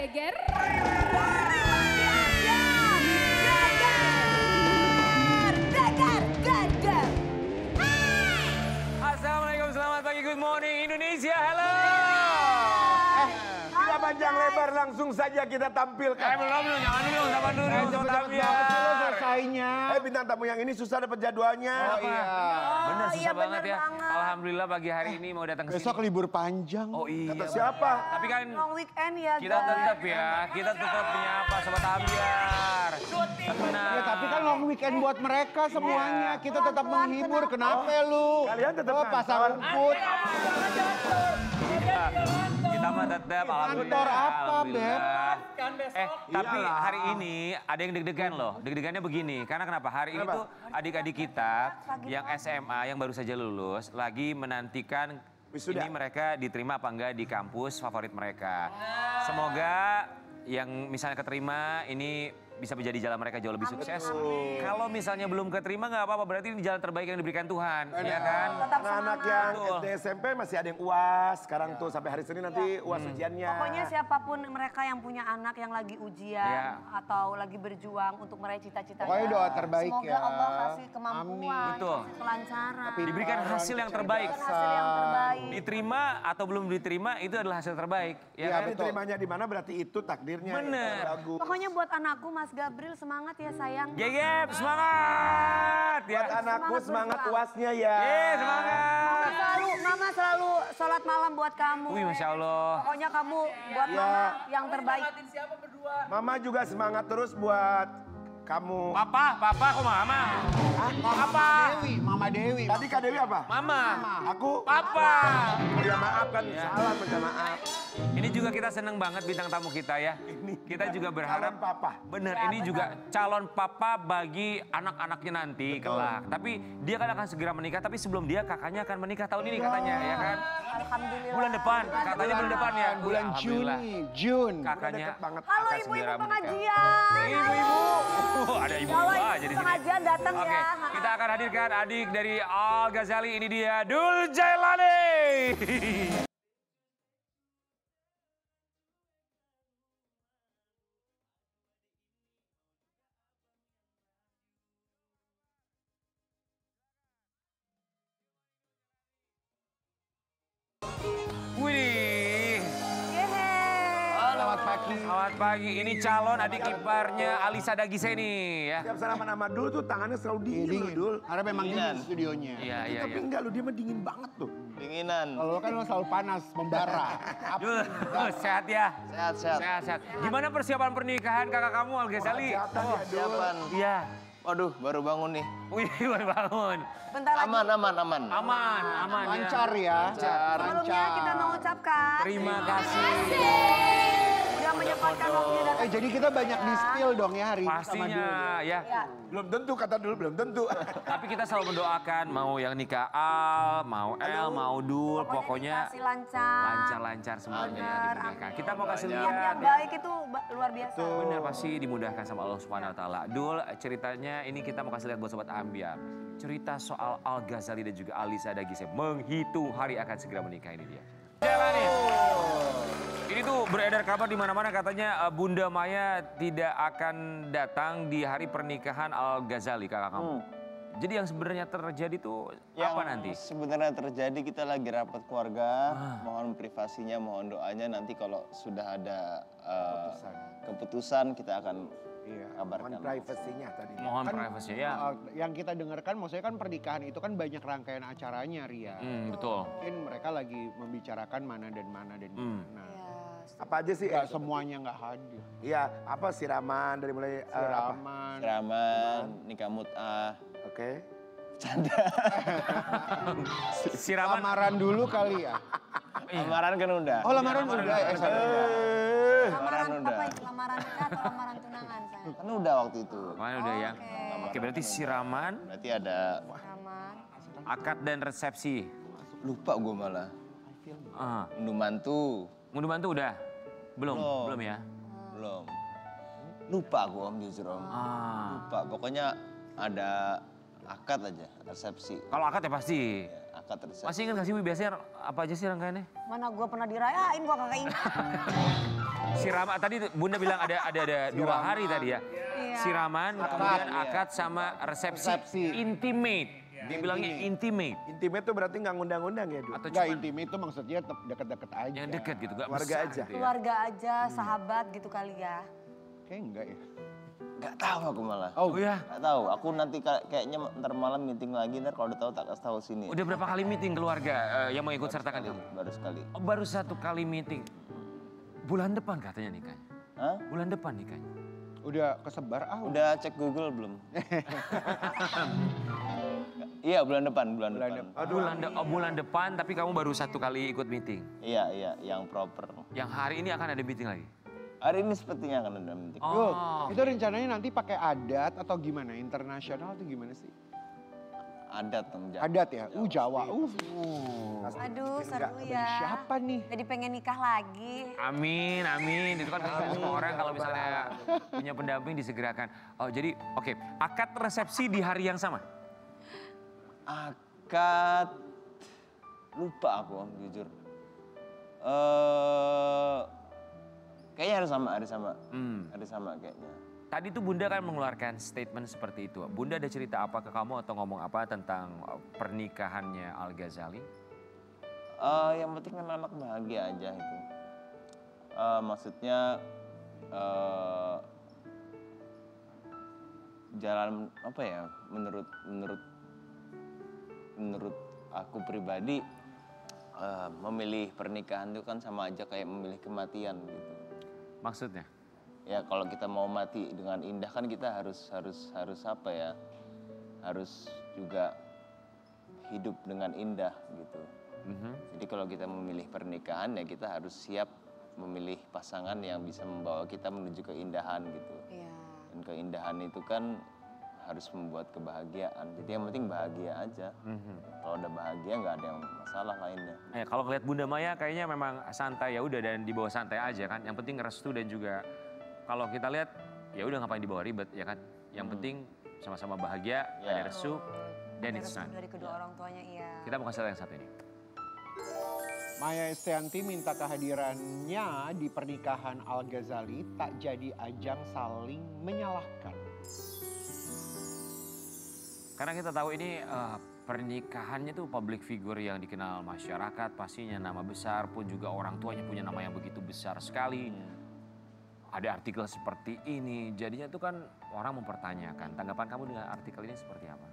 geger. Assalamualaikum, selamat pagi, good morning Indonesia, halo. Tidak panjang lebar, langsung saja kita tampilkan. Belum, jangan dulu, sama dulu. Selesainya. Bintang tamu yang ini susah dapat jadwalnya. Oh iya. Bener, susah iya, banget bener ya. banget. Alhamdulillah pagi hari ini mau datang ke sini. Besok libur panjang. Oh iya. Kata siapa? Tapi kan Long weekend ya kita tetap ya, kita tetap menyapa Sobat Ambiar. Benar. Ya, tapi kan long weekend buat mereka semuanya. Kita tetap menghibur. Kenapa lu? Kalian tetap pasar rumput. Kita mah tetap Kantor apa, Beb? Tapi hari ini ada yang deg-degan loh. Deg-degannya begini, karena kenapa? Hari ini tuh adik-adik kita yang SMA yang baru saja lulus lagi menantikan ini mereka diterima apa enggak di kampus favorit mereka. Semoga yang misalnya keterima ini bisa menjadi jalan mereka jauh lebih sukses. Kalau misalnya belum keterima nggak apa-apa, berarti ini jalan terbaik yang diberikan Tuhan, ya kan? Anak-anak yang SD SMP masih ada yang UAS, sekarang tuh sampai hari Senin nanti UAS ujiannya. Pokoknya siapapun mereka yang punya anak yang lagi ujian atau lagi berjuang untuk meraih cita-citanya. Pokoknya doa terbaik Semoga ya. Allah kasih kemampuan, Betul. kasih kelancaran. Diberikan hasil yang terbaik. Hasil yang terbaik. Diterima atau belum diterima itu adalah hasil terbaik. Ya, kan? diterimanya di mana berarti itu takdirnya. Bener. Bagus. Pokoknya buat anakku Mas Gabriel semangat ya sayang. Gegep, semangat! Buat anakku semangat UASnya ya. Semangat! Mama selalu sholat malam buat kamu. Wih, Masya Allah. Pokoknya kamu buat mama yang terbaik. Mama juga semangat terus buat kamu. Papa kok mama? Apa? Mama Dewi. Tadi Kak Dewi apa? Mama. Aku? Papa. Ya maaf kan, salah minta maaf. Ini juga kita seneng banget bintang tamu kita ya. Kita juga berharap Calon papa. Bener, ini juga calon papa bagi anak-anaknya nanti kelak. Tapi dia kan akan segera menikah, tapi sebelum dia kakaknya akan menikah tahun ini katanya, ya kan? Alhamdulillah. Bulan depan, katanya bulan depan ya. Bulan Alhamdulillah. Juni. Kakaknya Banget. Halo akan ibu-ibu segera menikah. pengajian. Ibu-ibu. Ada ibu-ibu Kalau aja ibu di sini. pengajian datang Oke, ya. kita akan hadirkan adik dari Al Ghazali. Ini dia Dul Jailani. Wih. Selamat pagi. Selamat pagi. Ini calon adik iparnya Alisa Dagiseni ya. Tiap sarapan sama Dul tuh tangannya selalu dingin loh Dul. Karena memang dingin studionya. Iya. Tapi enggak loh, dia mah dingin banget tuh. Dinginan. Kalau kan lo selalu panas, membara. Dul, sehat ya? Sehat. Sehat. Gimana persiapan pernikahan kakak kamu Al Ghazali? Siapan. Iya. Waduh, baru bangun nih. Wih, baru bangun. Bentar lagi. Aman. Aman ya. Lancar ya. Sebelumnya kita mengucapkan Terima kasih. udah menyempatkan waktunya datang. Jadi kita banyak di-spill dong ya hari ini sama Pastinya Dul. ya. Belum tentu kata Dul, belum tentu. Tapi kita selalu mendoakan mau yang nikah Al, mau El, mau Dul, pokoknya dikasih lancar. lancar semuanya ya di pernikahan. Kita mau kasih Yang lihat. baik itu luar biasa. Benar, pasti dimudahkan sama Allah Subhanahu wa taala. Dul, ceritanya ini kita mau kasih lihat buat sobat Ambiar. Cerita soal Al Ghazali dan juga Alisa Dagiseni menghitung hari akan segera menikah, ini dia. Jalan nih. Ini tuh beredar kabar di mana-mana katanya Bunda Maya tidak akan datang di hari pernikahan Al Ghazali, kakak kamu. Jadi yang sebenarnya terjadi tuh apa nanti? Sebenarnya terjadi kita lagi rapat keluarga, mohon privasinya, mohon doanya nanti kalau sudah ada keputusan kita akan kabarkan. Privasinya tadi. Mohon privasi ya. Yang kita dengarkan maksudnya kan pernikahan itu kan banyak rangkaian acaranya Ria. Betul. Mungkin mereka lagi membicarakan mana dan mana. Apa aja sih? Gak semuanya nggak hadir. Iya, apa siraman dari mulai Siraman. Siraman, nikah mut'ah. Oke. Siraman. Lamaran dulu kali ya. Lamaran kan udah. Oh lamaran udah. Lamaran udah. apa itu? Lamaran nikah atau lamaran tunangan sayang? Kan udah waktu itu. Kemarin udah ya. Oke, berarti siraman, Berarti ada, Lamaran. akad dan resepsi. lupa gue malah. Ah. Unduh mantu. Ngunduh mantu udah? Belum ya? Belum. Lupa gue om jujur om. Lupa, pokoknya ada akad aja, resepsi. Kalau akad ya pasti. Ya, akad resepsi. Masih ingat gak sih Wi, biasanya apa aja sih rangkaiannya? Mana gue pernah dirayain, gue kagak ingat. Siraman, tadi Bunda bilang ada 2 hari tadi ya. Siraman, kemudian akad sama resepsi. Intimate. Dia bilangnya intimate. Intimate tuh berarti nggak ngundang-ngundang ya, Dul? Atau Enggak, cuma intimate itu maksudnya deket-deket aja. yang deket gitu, gak Keluarga besar aja. gitu ya. Keluarga aja, sahabat gitu kali ya. Kayak enggak ya. Nggak tahu aku malah. Oh ya, Nggak tahu. Aku nanti kayaknya ntar malam meeting lagi. Ntar kalau udah tahu tak kasih tahu sini. udah berapa kali meeting keluarga yang mau ikut sertakan kamu? Baru sekali. Oh, baru 1 kali meeting. Bulan depan katanya nikahnya. Hah? Bulan depan nikahnya. Udah kesebar Udah cek Google belum? Iya bulan depan. Bulan depan tapi kamu baru 1 kali ikut meeting. Iya, yang proper. Yang hari ini akan ada meeting lagi. Hari ini sepertinya akan ada meeting. Oh, Itu rencananya nanti pakai adat atau gimana? Internasional atau gimana sih? Adat dong. Adat ya? Jawa. Aduh, seru ya. Siapa nih? Jadi pengen nikah lagi. Amin. Itu kan semua orang kalau misalnya punya pendamping disegerakan. Oh jadi oke, akad resepsi di hari yang sama? Akad lupa aku jujur. Kayaknya hari sama kayaknya. Tadi tuh Bunda kan mengeluarkan statement seperti itu. Bunda ada cerita apa ke kamu atau ngomong apa tentang pernikahannya Al-Ghazali? Yang penting kan anak bahagia aja itu. Maksudnya jalan apa ya? Menurut aku pribadi memilih pernikahan itu kan sama aja kayak memilih kematian gitu. Maksudnya? Ya kalau kita mau mati dengan indah kan kita harus apa ya? Harus juga hidup dengan indah gitu. Jadi kalau kita memilih pernikahan ya kita harus siap memilih pasangan yang bisa membawa kita menuju keindahan gitu. Iya. Dan keindahan itu kan harus membuat kebahagiaan. Jadi yang penting bahagia aja. Kalau udah bahagia nggak ada yang masalah lainnya. Kalau ngeliat Bunda Maya kayaknya memang santai ya udah dan dibawa santai aja kan. Yang penting restu dan juga kalau kita lihat ya udah ngapain dibawa ribet ya kan. Yang penting sama-sama bahagia, ada restu dan it's done. Dari kedua orang tuanya iya. Kita mau kasih lihat yang satu ini. Maya Estianti minta kehadirannya di pernikahan Al-Ghazali tak jadi ajang saling menyalahkan. Karena kita tahu ini pernikahannya tuh public figure yang dikenal masyarakat, pastinya nama besar pun juga orang tuanya punya nama yang begitu besar sekali. Ada artikel seperti ini, jadinya tuh kan orang mempertanyakan. Tanggapan kamu dengan artikel ini seperti apa?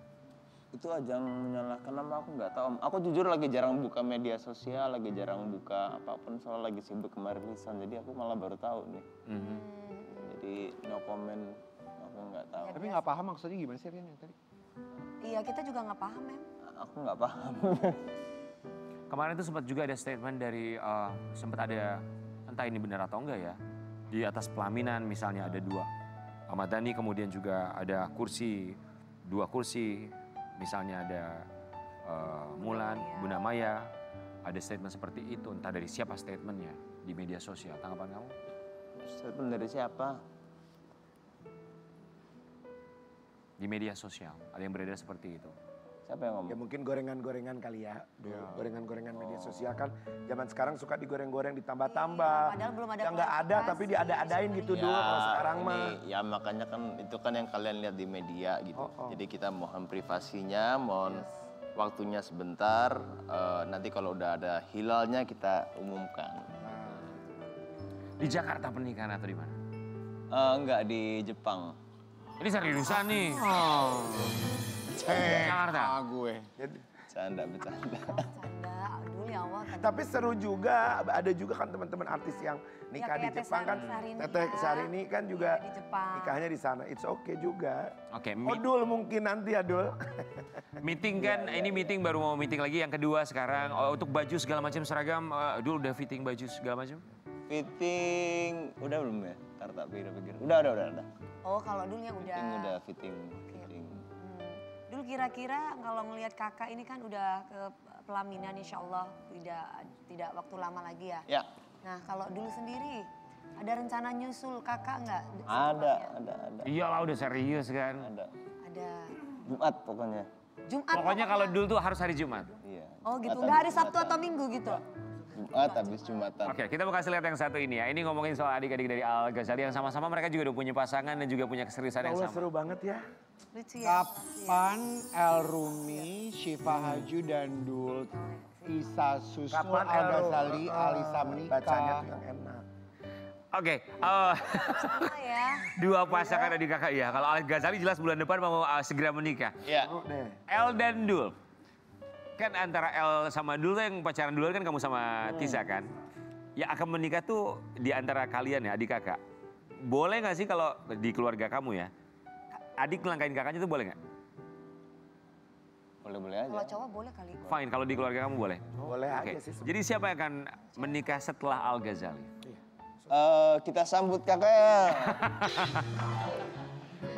Itu ajang menyalahkan nama aku nggak tahu. Aku jujur lagi jarang buka media sosial, lagi jarang buka apapun soal lagi sibuk kemarin lisan. Jadi aku malah baru tahu nih. Jadi no comment, aku nggak tahu. Tapi nggak paham maksudnya gimana sih Rian yang tadi? Iya kita juga nggak paham Mem. Aku nggak paham. Kemarin tuh sempat juga ada statement dari, sempat ada, entah ini benar atau enggak ya, di atas pelaminan misalnya ada 2 Ahmad Dhani, kemudian juga ada kursi, 2 kursi, misalnya ada Mulan, Bunda Maya, ada statement seperti itu, entah dari siapa statementnya di media sosial. Tanggapan kamu? Statement dari siapa? Di media sosial, ada yang beredar seperti itu. Siapa yang ngomong? Ya mungkin gorengan-gorengan kali ya. Gorengan-gorengan media sosial kan zaman sekarang suka digoreng-goreng ditambah-tambah. Padahal belum ada yang nggak ada tapi diada-adain gitu dulu kalau sekarang mah. Ya makanya kan itu kan yang kalian lihat di media gitu. Jadi kita mohon privasinya, mohon waktunya sebentar. Nanti kalau udah ada hilalnya kita umumkan. Di Jakarta pernikahan atau di mana? Enggak, di Jepang. Ini seriusan nih. Jakarta. Gue. Bercanda. Canda, dulu ya Allah. Tapi seru juga, ada juga kan teman-teman artis yang nikah di kayak Jepang kan. Teteh Syahrini kan juga di Jepang. nikahnya di sana. It's okay juga. Oke, Dul mungkin nanti ya Dul. meeting kan, ini meeting baru mau meeting lagi yang kedua sekarang. Untuk baju segala macam seragam, dulu udah fitting baju segala macam? Fitting, udah belum ya? Ntar tak pikir-pikir. Udah. Oh kalau dulu yang udah. Fitting udah, fitting. Dulu kira-kira kalau ngelihat kakak ini kan udah ke pelaminan insya Allah tidak waktu lama lagi ya. Ya. Nah kalau dulu sendiri ada rencana nyusul kakak nggak? Ada. Iyalah udah serius kan. Ada. Jumat pokoknya. Jumat. Pokoknya kalau dulu tuh harus hari Jumat. Iya. Oh gitu, nggak hari Sabtu atau Minggu gitu? Jumat, habis Jumatan. Oke, kita mau kasih lihat yang satu ini ya. Ini ngomongin soal adik-adik dari Al Ghazali yang sama-sama mereka juga udah punya pasangan dan juga punya keseriusan yang Allah sama. seru banget ya. Lucu ya. Kapan El Rumi, Syifa Haju dan Dul Tisa Susul Kapan Al Ghazali, Ero? Alisa menikah. Bacanya tuh yang enak. Oke, Sama ya. dua pasangan adik kakak ya. Kalau Al Ghazali jelas bulan depan mau segera menikah. Iya. Seru deh. El dan Dul. Kan antara El sama Dul tuh yang pacaran duluan kan kamu sama Tisa kan. Yang akan menikah tuh di antara kalian ya, adik kakak. Boleh nggak sih kalau di keluarga kamu ya, adik ngelangkain kakaknya tuh boleh nggak? Boleh-boleh aja. Kalau cowok boleh kali. Fine, kalau di keluarga kamu boleh. Boleh Oke, aja sih. jadi siapa yang akan menikah setelah Al Ghazali? Kita sambut kakak.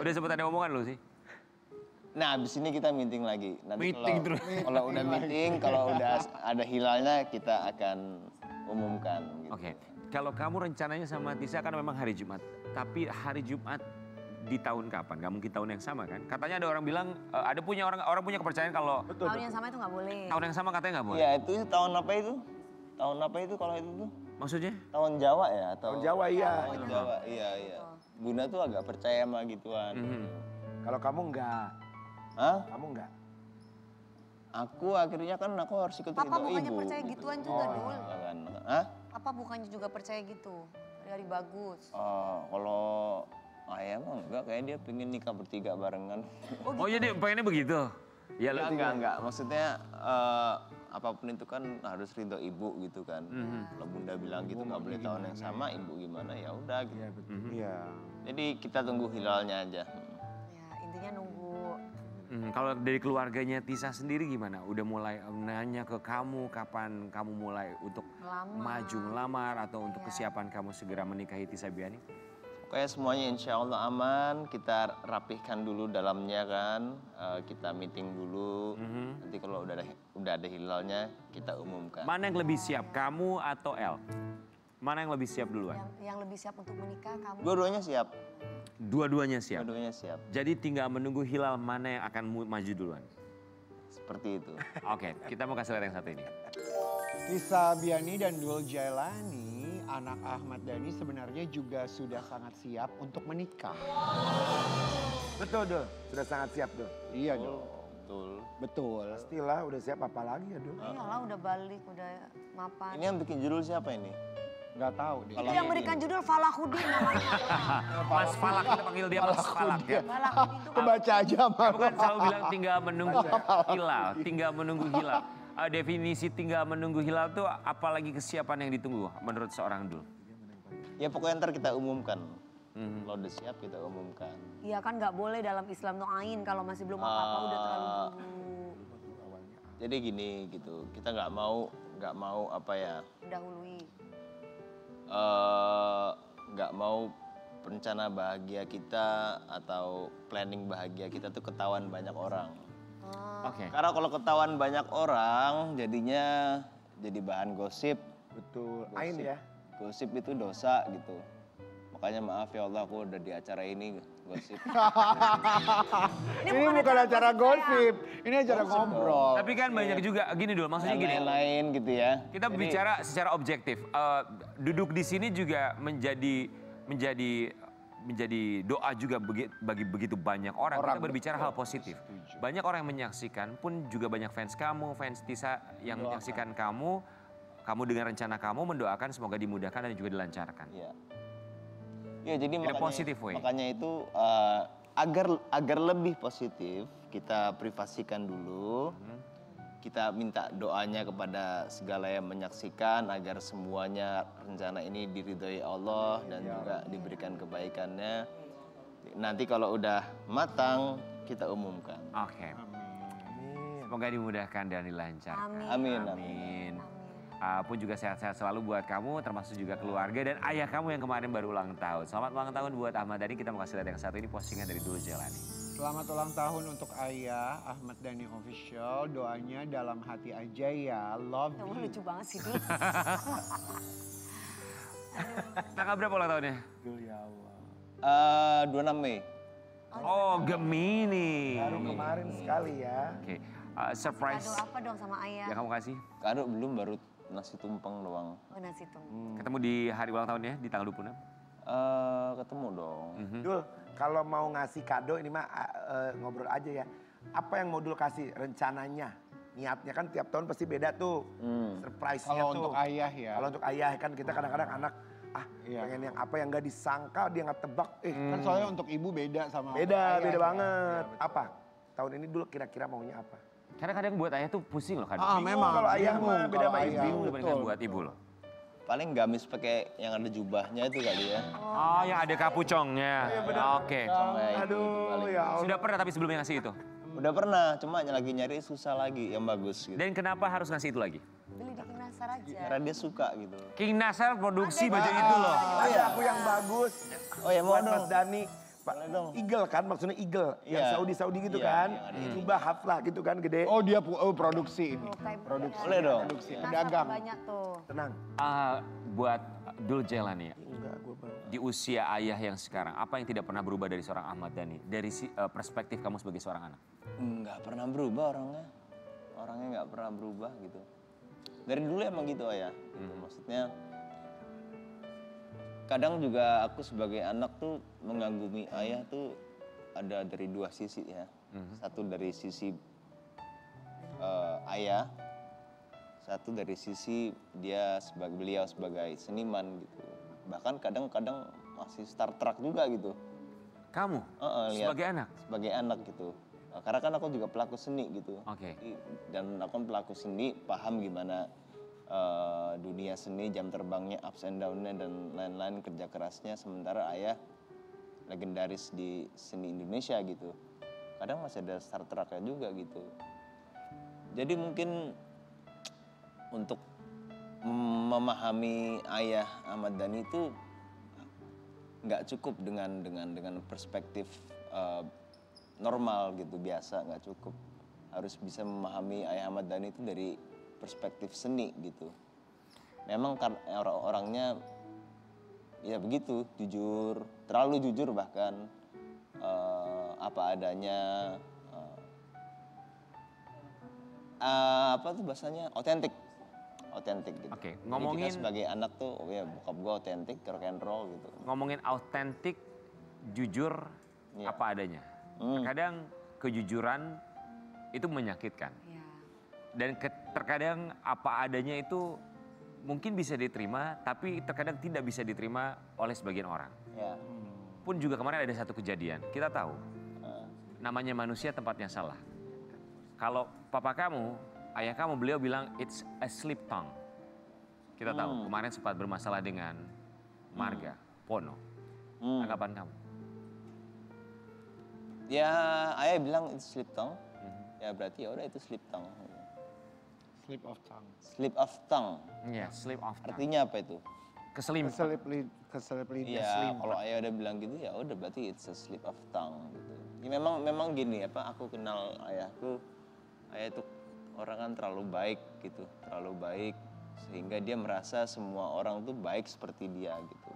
Udah sempat ada omongan lo sih? Nah, abis ini kita meeting lagi. Nanti Meeting terus. Kalau udah meeting, kalau udah ada hilalnya, kita akan umumkan. Gitu. Oke, kalau kamu rencananya sama Tisa kan memang hari Jumat. Tapi hari Jumat di tahun kapan? Gak mungkin tahun yang sama kan? Katanya ada orang bilang, ada punya orang punya kepercayaan kalau Tahun yang sama itu nggak boleh. tahun yang sama katanya nggak boleh. Iya, itu tahun apa itu? Tahun apa itu kalau itu tuh? Maksudnya? Tahun Jawa ya? Atau... Tahun Jawa iya. Tahun Jawa, iya. Bunda tuh agak percaya sama gituan. Mhm. Kalau kamu enggak, Hah? kamu enggak. Aku akhirnya kan aku harus ikut Papa ridho bukannya ibu. percaya gituan juga, Dul. Kan. Hah? Papa bukannya juga percaya gitu. Dari bagus. Kalau ayah mah enggak, kayak dia pengen nikah bertiga barengan. Oh jadi pengennya begitu? Ya, Ya, enggak. Maksudnya apapun itu kan harus ridho ibu gitu kan. Kalau bunda bilang gitu nggak boleh tahun yang sama, ibu gimana ya udah gitu. Iya betul. Iya. Jadi kita tunggu hilalnya aja. Ya intinya nunggu. Kalau dari keluarganya Tisa sendiri gimana? Udah mulai nanya ke kamu kapan kamu mulai untuk maju ngelamar atau untuk kesiapan kamu segera menikahi Tisa Biani? Pokoknya semuanya insya Allah aman, kita rapihkan dulu dalamnya kan, kita meeting dulu, nanti kalau udah ada hilalnya kita umumkan. Mana yang lebih siap, kamu atau El? Mana yang lebih siap duluan? Yang lebih siap untuk menikah kamu. Dua-duanya siap, Dua-duanya siap. dua-duanya siap, Jadi tinggal menunggu hilal mana yang akan maju duluan. seperti itu. Oke, kita mau kasih lihat yang satu ini. Tisa Biani dan Dul Jailani, anak Ahmad Dhani sebenarnya juga sudah sangat siap untuk menikah. Betul Dul, sudah sangat siap Dul. Iya dong. Betul. Betul. Pastilah udah siap apa lagi ya Dul. Iyalah udah balik, udah mapan. Ini yang bikin judul siapa ini? Nggak tahu deh. Itu yang berikan judul Falahuddin namanya. Mas Falak, kita panggil dia Mas Falak ya. Falahuddin itu Kebaca aja Kamu malu. kan selalu bilang tinggal menunggu hilal, tinggal menunggu hilal. Definisi tinggal menunggu hilal tuh apalagi kesiapan yang ditunggu menurut seorang Dul? Ya pokoknya ntar kita umumkan. Kalau udah siap kita umumkan. Iya kan nggak boleh dalam Islam doain kalau masih belum apa-apa udah terlalu dulu. Jadi gini gitu, kita nggak mau apa ya, Mendahului. nggak mau rencana bahagia kita atau planning bahagia kita tuh ketahuan banyak orang. Oke. Karena kalau ketahuan banyak orang jadinya jadi bahan gosip. Betul. Ain ya. Gosip itu dosa gitu. Makanya maaf ya Allah aku udah di acara ini gosip. Ini bukan acara gosip, ini acara ngobrol. Tapi kan banyak juga gini Dul, maksudnya gini. Lain-lain gitu ya. Kita bicara secara objektif. Duduk di sini juga menjadi doa juga bagi begitu banyak orang. Kita berbicara hal positif. Banyak orang yang menyaksikan pun juga banyak fans kamu, fans Tisa yang menyaksikan kamu dengan rencana kamu mendoakan semoga dimudahkan dan juga dilancarkan. Iya. Ya jadi In a positive way. makanya itu agar lebih positif kita privasikan dulu. Kita minta doanya kepada segala yang menyaksikan agar semuanya rencana ini diridhoi Allah dan juga diberikan kebaikannya. Nanti kalau udah matang kita umumkan. Oke. Semoga dimudahkan dan dilancarkan. Amin. Amin. Pun juga sehat-sehat selalu buat kamu, termasuk juga keluarga dan ayah kamu yang kemarin baru ulang tahun. Selamat ulang tahun buat Ahmad Dhani. Kita mau kasih lihat yang satu ini postingan dari Dul Jailani. Selamat ulang tahun untuk ayah Ahmad Dhani Official. Doanya dalam hati aja ya. Love Kamu you. lucu banget sih Dul. Tanggal berapa ulang tahunnya? Dul ya Allah. 26 Mei. Oh, Gemini. Baru kemarin sekali ya. Oke, surprise Kado apa dong sama ayah? yang kamu kasih? Kado belum nasi tumpeng doang. Oh nasi tumpeng. Ketemu di hari ulang tahunnya di tanggal 26? Ketemu dong. Dul, kalau mau ngasih kado ini mah ngobrol aja ya. Apa yang mau Dul kasih rencananya? Niatnya kan tiap tahun pasti beda tuh. Surprise-nya Kalau tuh. untuk ayah ya. Kalau untuk ayah kan kita kadang-kadang anak Iya. pengen yang apa yang nggak disangka dia nggak tebak. Kan soalnya untuk ibu beda sama Beda ayah, ya. banget. Iya, betul. Apa? Tahun ini Dul kira-kira maunya apa? Karena kadang buat ayah tuh pusing loh kadang. Memang. kalau ayah bingung mah beda kalau sama ayah. ibu. Bingung dibandingkan Betul. buat ibu loh. Paling gamis pakai yang ada jubahnya itu kali ya. Oh, yang ada kapucongnya. Oke. Sama itu Aduh paling. ya Allah. Sudah pernah tapi sebelumnya ngasih itu? Udah pernah, cuma lagi nyari susah lagi yang bagus gitu. Dan kenapa harus ngasih itu lagi? Beli di Kinasar aja. Karena dia suka gitu. King Nasar produksi baju itu loh. Ada aku yang bagus. Oh ya mau Buat Mas dong. Dani. Boleh dong. Eagle kan maksudnya Eagle. Yang Iya. Saudi-Saudi gitu Iya, kan. yang ada itu. Jubah haflah gitu kan gede. Oh dia produksi ini. Tuh, kayak Produksi. Boleh dong. Produksi. Kinasar Pedagang. banyak tuh. Tenang. Buat Dul Jailani ya, Enggak, gue bang. di usia ayah yang sekarang, apa yang tidak pernah berubah dari seorang Ahmad Dhani? Dari perspektif kamu sebagai seorang anak? Nggak pernah berubah orangnya. Orangnya nggak pernah berubah gitu. Dari dulu emang gitu ayah. Gitu. Maksudnya kadang juga aku sebagai anak tuh mengagumi ayah tuh ada dari dua sisi ya. Satu dari sisi ayah, satu dari sisi beliau sebagai seniman gitu. Bahkan kadang-kadang masih Star Trek juga gitu. Kamu? Lihat. Sebagai anak? Sebagai anak gitu. Karena kan aku juga pelaku seni gitu. Oke. Dan aku kan pelaku seni, paham gimana dunia seni, jam terbangnya, ups and down-nya dan lain-lain, kerja kerasnya. Sementara ayah legendaris di seni Indonesia gitu. Kadang masih ada Star Trek-nya juga gitu. Jadi mungkin untuk memahami ayah Ahmad Dhani itu nggak cukup dengan perspektif normal gitu, biasa, nggak cukup. Harus bisa memahami ayah Ahmad Dhani itu dari perspektif seni gitu. Memang orangnya ya begitu, jujur, terlalu jujur bahkan, apa adanya, apa tuh bahasanya, otentik gitu. Oke, Jadi ngomongin- kita sebagai anak tuh, oh ya bokap gue otentik, rock and roll gitu. Ngomongin autentik, jujur, Iya. apa adanya. Terkadang kejujuran itu menyakitkan. Iya. Dan terkadang apa adanya itu mungkin bisa diterima, tapi terkadang tidak bisa diterima oleh sebagian orang. Ya. Pun juga kemarin ada satu kejadian, kita tahu namanya manusia tempatnya salah. Kalau papa kamu, ayah kamu, beliau bilang it's a slip tongue. Kita tahu kemarin sempat bermasalah dengan marga, Pono. Tanggapan kamu? Ya, ayah bilang itu slip tongue. Ya berarti ya udah itu slip tongue. Slip of tongue. Slip of tongue. Iya, slip of tongue. Artinya apa itu? Keselimpan. Keselip lidah. Iya, kalau ayah udah bilang gitu ya udah berarti it's a slip of tongue gitu. Ya memang gini apa, aku kenal ayahku. Ayah itu orang kan terlalu baik gitu, terlalu baik sehingga dia merasa semua orang tuh baik seperti dia gitu.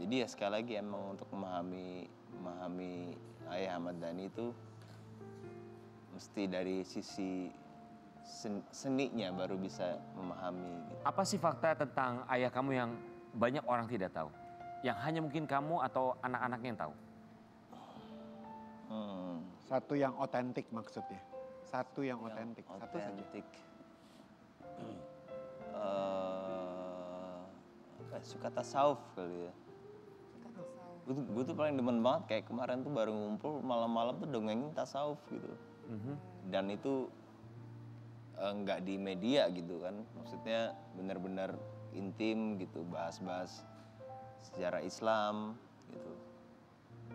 Jadi ya sekali lagi emang untuk memahami ayah Ahmad Dhani itu mesti dari sisi seninya baru bisa memahami gitu. Apa sih fakta tentang ayah kamu yang banyak orang tidak tahu? Yang hanya mungkin kamu atau anak-anaknya yang tahu? Satu yang otentik maksudnya. Satu yang otentik. Satu saja. Otentik. Suka tasawuf kali ya. Gue tuh paling demen banget, kayak kemarin tuh baru ngumpul malam-malam tuh dongengin tasawuf gitu. Dan itu nggak di media gitu kan, maksudnya benar-benar intim gitu, bahas-bahas sejarah Islam gitu.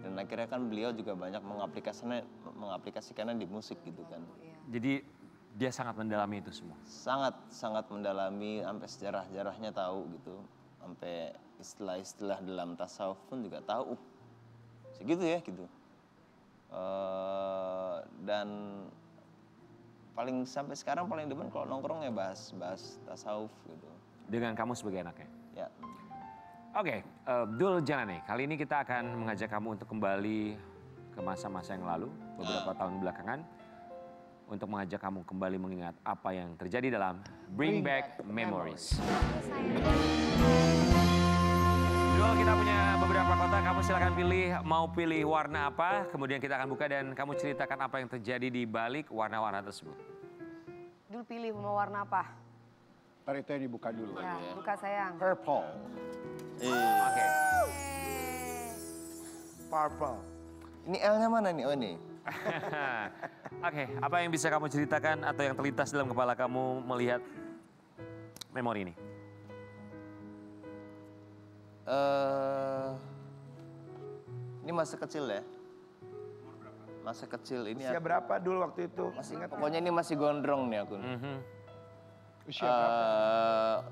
Dan akhirnya kan beliau juga banyak mengaplikasikannya di musik gitu kan. Jadi dia sangat mendalami itu semua. Sangat mendalami, sampai sejarah-sejarahnya tahu gitu, sampai istilah-istilah dalam tasawuf pun juga tahu. Segitu ya gitu. Dan sampai sekarang paling demen kalau nongkrong ya bahas tasawuf gitu. Dengan kamu sebagai anaknya. Ya. Oke, Dul Jailani, kali ini kita akan mengajak kamu untuk kembali ke masa-masa yang lalu, beberapa tahun belakangan. untuk mengajak kamu kembali mengingat apa yang terjadi dalam Bring Back Memories. Dul, kita punya beberapa kotak, kamu silakan pilih mau pilih warna apa, kemudian kita akan buka dan kamu ceritakan apa yang terjadi di balik warna-warna tersebut. Dul pilih mau warna apa? Ntar itu yang dibuka dulu. Ya, buka sayang. Purple. Oke. Purple. Ini L-nya mana nih? Oh ini. Oke, apa yang bisa kamu ceritakan atau yang terlintas dalam kepala kamu melihat memori ini? Ini masa kecil ya? Masa kecil ini. Usia berapa dulu waktu itu? Masih ingat? Pokoknya ini masih gondrong nih aku. Usia berapa?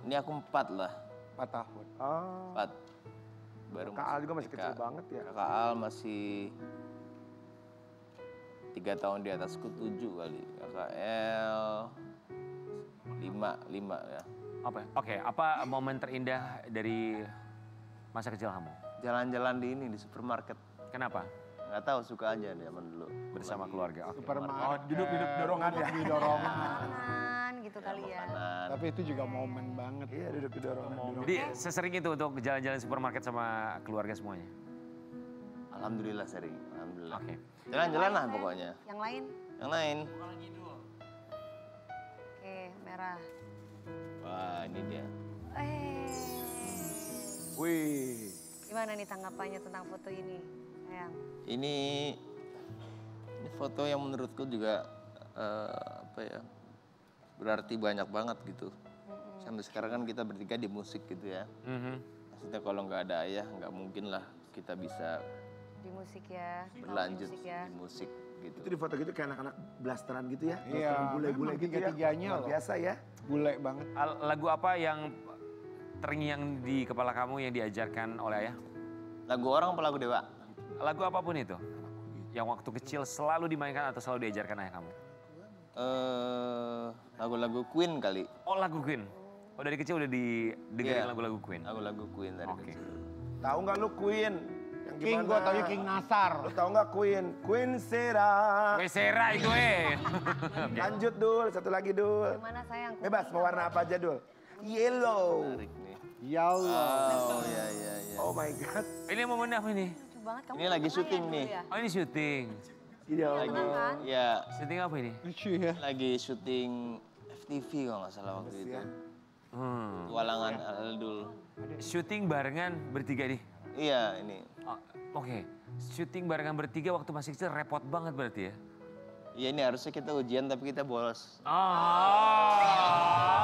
Ini aku 4 lah. 4 tahun. Oh, 4. Baru Kak Al juga masih kecil banget ya. Kakak Al masih 3 tahun di atasku, 7 kali. Kakak L 5 ya. Oke, apa momen terindah dari masa kecil kamu? Jalan-jalan di ini di supermarket. Kenapa? Nggak tahu, suka aja nih zaman dulu. Bersama keluarga. Oke. Supermarket. Oh, duduk-duduk dorongan ya. Di dorongan. Makanan gitu kali ya. Makanan. Tapi itu juga momen banget. Iya, duduk di dorongan. Jadi sesering itu untuk jalan-jalan supermarket sama keluarga semuanya? Alhamdulillah sering. Alhamdulillah. Oke. Jalan-jalan lah pokoknya. Yang lain? Yang lain. Oke, merah. Wah, ini dia. Wih. Gimana nih tanggapannya tentang foto ini, sayang? Ini foto yang menurutku juga berarti banyak banget gitu. Sampai sekarang kan kita bertiga di musik gitu ya. Maksudnya kalau nggak ada ayah nggak mungkin lah kita bisa Di musik ya. berlanjut Di musik ya. di musik gitu. Itu di foto gitu kayak anak-anak blasteran gitu ya. Iya, Bule-bule memang gitu ya. tiga-tiganya Luar loh. biasa ya. Bule banget. Lagu apa yang terngiang di kepala kamu yang diajarkan oleh ayah? Lagu orang apa lagu Dewa? Lagu apapun itu? Yang waktu kecil selalu dimainkan atau selalu diajarkan ayah kamu? Lagu-lagu Queen kali. Oh, lagu Queen. Oh, dari kecil udah didengerin Iya. lagu-lagu Queen. Lagu-lagu Queen dari Oke. kecil. Tahu nggak lu Queen? Yang King, gimana? gue taunya King Nasar. Lu tahu nggak Queen? Queen Sera. Sera itu Lanjut Dul, satu lagi Dul. Gimana sayang? Bebas, mau warna apa aja Dul? Yellow. Menarik nih. Ya Allah. Oh ya ya ya. Oh my God. Ini momen apa ini? Lucu banget kamu. Ini lagi pernah syuting dulu nih. ya? Oh, ini syuting. Iya. Pernah kan? Ya, Syuting apa ini? Lucu ya. lagi syuting FTV kalau nggak salah waktu itu. Walangan Aldul. Syuting barengan bertiga nih. Iya ini. Oh, Oke, syuting barengan bertiga waktu masih kecil repot banget berarti ya? Iya ini harusnya kita ujian tapi kita bolos. Oh,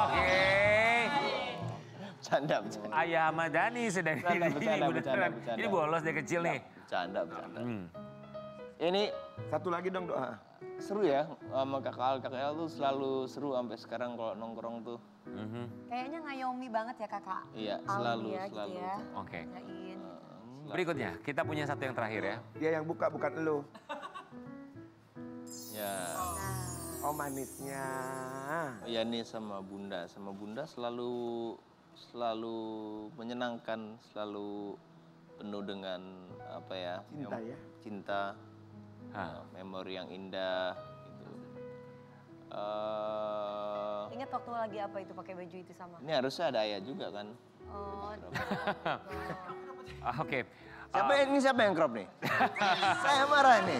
oke. Bercanda, bercanda. Ayah Ahmad Dhani sedang Bercanda, ini bercanda, beneran. bercanda, bercanda. Ini bolos dari kecil nih. Bercanda, bercanda. Hmm. Ini Satu lagi dong doa. seru ya sama kakak Al tuh selalu seru sampai sekarang kalau nongkrong tuh. Kayaknya ngayomi banget ya kakak. Iya, Almi selalu, ya, selalu. Gitu ya. Oke. Yain. Berikutnya, kita punya satu yang terakhir ya. Dia yang buka, bukan elu. Ya, Oh manisnya. ya nih sama Bunda selalu menyenangkan, selalu penuh dengan apa ya? Cinta ya. Cinta, memori yang indah gitu. Ingat waktu lagi apa itu pakai baju itu sama? Ini harusnya ada ayah juga kan? Oh, Oke. Siapa yang crop nih? Saya marah nih.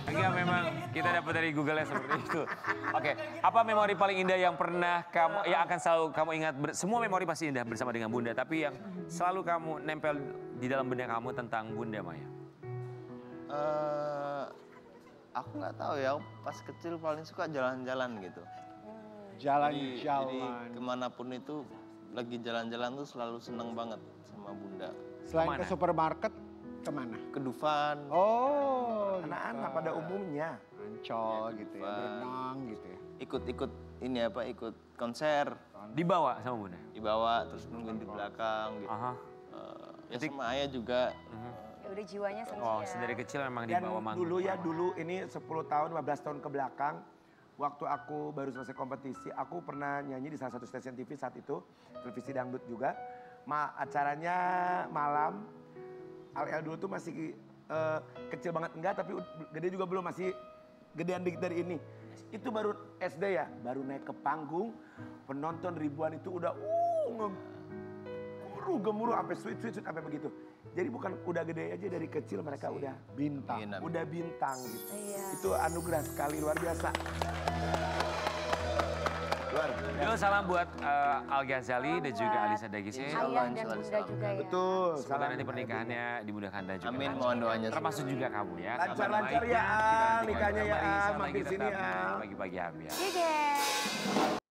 Enggak, memang kita dapat dari Google ya seperti itu. Oke, apa memori paling indah yang pernah kamu, yang akan selalu kamu ingat? Semua memori pasti indah bersama dengan Bunda, tapi yang selalu kamu nempel di dalam benak kamu tentang Bunda Maya? Aku nggak tahu ya, pas kecil paling suka jalan-jalan gitu. Jadi Jalan-jalan. kemanapun itu lagi jalan-jalan tuh selalu seneng banget sama Bunda. Selain ke Kemana? supermarket, kemana? Ke Dufan, Oh, Anak-anak pada umumnya. Ancol gitu ya, berenang gitu ya. ikut ini apa, ikut konser, Dibawa sama Bunda? dibawa terus nungguin di belakang gitu. Aha. Ya sama ayah juga. ya udah jiwanya seni Oh, ya. sedari kecil memang Dan dibawa manggung. dulu ya, dulu ini 10 tahun, 15 tahun ke belakang. Waktu aku baru selesai kompetisi, aku pernah nyanyi di salah satu stasiun TV saat itu. Televisi dangdut juga. Acaranya malam. Al dulu tuh masih kecil banget enggak, tapi gede juga belum, masih gedean dikit dari ini. Itu baru SD ya, baru naik ke panggung, penonton ribuan itu udah gemuruh sampai sweet sampai begitu. Jadi bukan udah gede aja dari kecil mereka udah Bintang. udah bintang gitu. Iya. Itu anugerah sekali luar biasa. Luar biasa. Dulu salam buat Al Ghazali dan juga Alisa Dagise. Ayah dan bunda juga ya. Betul. Semoga nanti pernikahannya dimudahkan dan juga Amin, lancar. mohon doanya. Termasuk juga kamu ya. Lancar-lancar Kabar ya, baiknya, kita Al, nantikan nikahnya ya, Marisa Al, lagi mampir sini, tetapnya Al. Pagi-pagi Ham ya. Iya.